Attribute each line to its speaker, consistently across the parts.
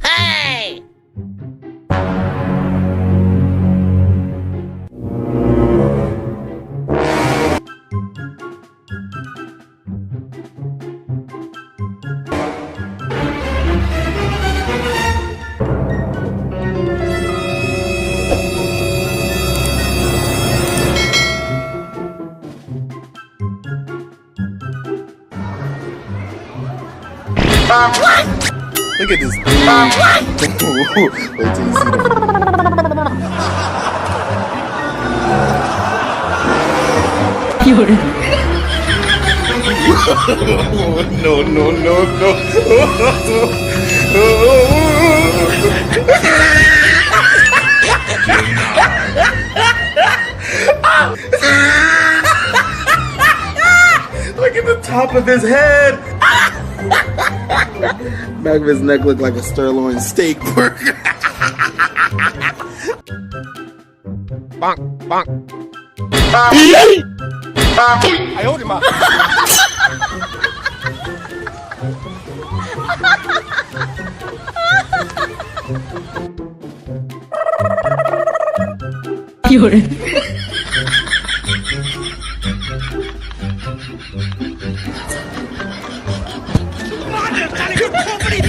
Speaker 1: Hey!
Speaker 2: Look at this dude. Wait till you see no, no, no, no. Look at the top of his head. Back of his neck looked like a sirloin steak burger. Bonk, bonk. I owed him up.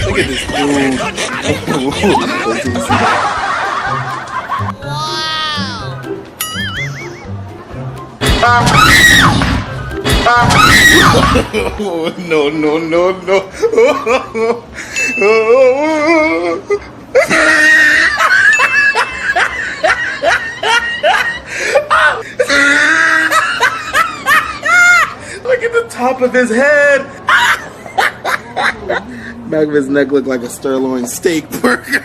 Speaker 2: Look at this dude. No, no, no, no. Look at the top of his head. Back of his neck looked like a sirloin steak burger.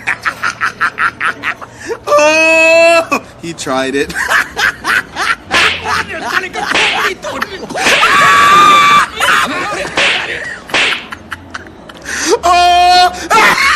Speaker 2: Oh, he tried it. Oh!